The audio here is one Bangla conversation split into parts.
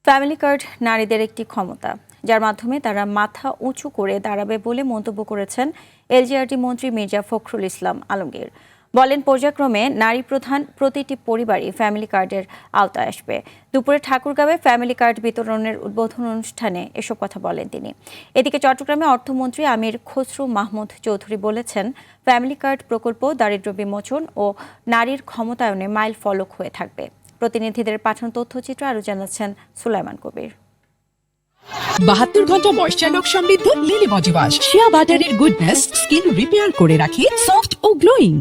ফ্যামিলি কার্ড নারীদের একটি ক্ষমতা, যার মাধ্যমে তারা মাথা উঁচু করে দাঁড়াবে বলে মন্তব্য করেছেন এলজিআরটি মন্ত্রী মির্জা ফখরুল ইসলাম আলমগীর। বলেন, পর্যায়ক্রমে নারী প্রধান প্রতিটি পরিবারই ফ্যামিলি কার্ডের আওতায় আসবে। দুপুরে ঠাকুরগাঁওয়ে ফ্যামিলি কার্ড বিতরণের উদ্বোধন অনুষ্ঠানে এসব কথা বলেন তিনি। এদিকে চট্টগ্রামে অর্থমন্ত্রী আমির খসরু মাহমুদ চৌধুরী বলেছেন, ফ্যামিলি কার্ড প্রকল্প দারিদ্র্য বিমোচন ও নারীর ক্ষমতায়নে মাইল ফলক হয়ে থাকবে। প্রতিনিধিদের পাঠানো তথ্যচিত্র আরও জানাচ্ছেন সুলাইমান কবির। 72 ঘন্টা ময়েশ্চার লক সমৃদ্ধ লিলি বডি ওয়াশ, শিয়া বাটারের গুডনেস স্কিন রিপেয়ার করে রাখে সফট ও গ্লোয়িং।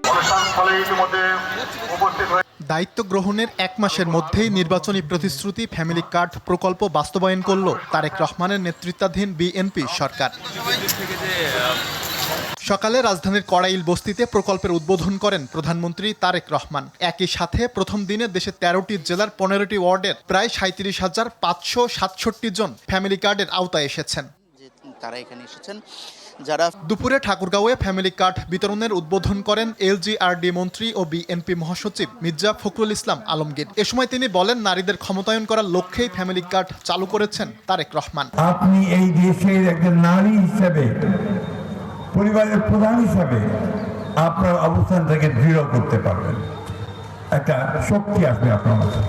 দায়িত্ব গ্রহণের 1 মাসের মধ্যেই নির্বাচনী প্রতিশ্রুতি ফ্যামিলি কার্ড প্রকল্প বাস্তবায়ন করল তারেক রহমানের নেতৃত্বাধীন বিএনপি সরকার। সকালে রাজধানীর কড়াইল বস্তিতে প্রকল্পের উদ্বোধন করেন প্রধানমন্ত্রী তারেক রহমান। একই সাথে প্রথম দিনে দেশের 13টি জেলার 15টি ওয়ার্ডের প্রায় 37,567 জন ফ্যামিলি কার্ডের আওতায় এসেছেন। তারা এখানে এসেছেন যারা দুপুরে ঠাকুরগাঁওয়ে ফ্যামিলি কার্ড বিতরণের উদ্বোধন করেন এলজিআরডি মন্ত্রী ও বিএনপি মহাসচিব মির্জা ফখরুল ইসলাম আলমগীর। এ সময় তিনি বলেন, নারীদের ক্ষমতায়ন করার লক্ষ্যেই ফ্যামিলি কার্ড চালু করেছেন তারেক রহমান। আপনি এই দেশের একজন নারী হিসেবে, পরিবারের প্রধান হিসাবে আপনার অবস্থানটাকে দৃঢ় করতে পারবেন, একটা শক্তি আসবে আপনার মধ্যে।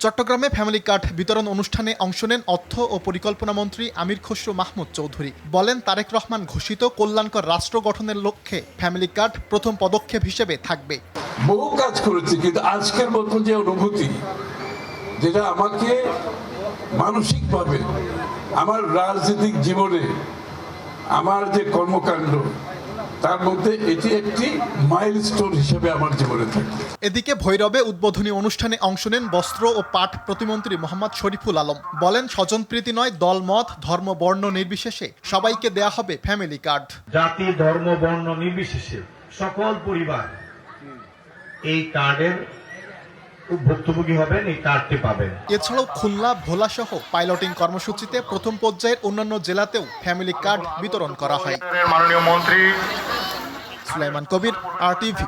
চট্টগ্রামে ফ্যামিলি কার্ড বিতরণ অনুষ্ঠানে অংশ নেন অর্থ ও পরিকল্পনা মন্ত্রী আমির খসরু মাহমুদ চৌধুরী। বলেন, তারেক রহমান ঘোষিত কল্যাণকর রাষ্ট্র গঠনের লক্ষ্যে ফ্যামিলি কার্ড প্রথম পদক্ষেপ হিসেবে থাকবে। বহু কাজ করেছি, কিন্তু আজকের মতো যে অনুভূতি, যেটা আমাকে মানসিকভাবে আমার রাজনৈতিক জীবনে, আমার যে কর্মকাণ্ড, তার মধ্যে এটি একটি মাইলস্টোন হিসেবে আমার জীবনে থাকে। এদিকে ভৈরবে উদ্বোধনী অনুষ্ঠানে অংশ নেন বস্ত্র ও পাট প্রতিমন্ত্রী মোহাম্মদ শরীফুল আলম। বলেন, স্বজনপ্রীতি নয়, দল মত ধর্ম বর্ণ নির্বিশেষে সবাইকে দেয়া হবে ফ্যামিলি কার্ড। জাতি ধর্ম বর্ণ নির্বিশেষে সকল পরিবার এই কার্ডের ভুক্তভোগী হবেন, এই কার্ডটি পাবেন। এছাড়াও খুলনা, ভোলা সহ পাইলটিং কর্মসূচিতে প্রথম পর্যায়ের অন্যান্য জেলাতেও ফ্যামিলি কার্ড বিতরণ করা হয়। মাননীয় মন্ত্রী সুলাইমান কবির, RTV।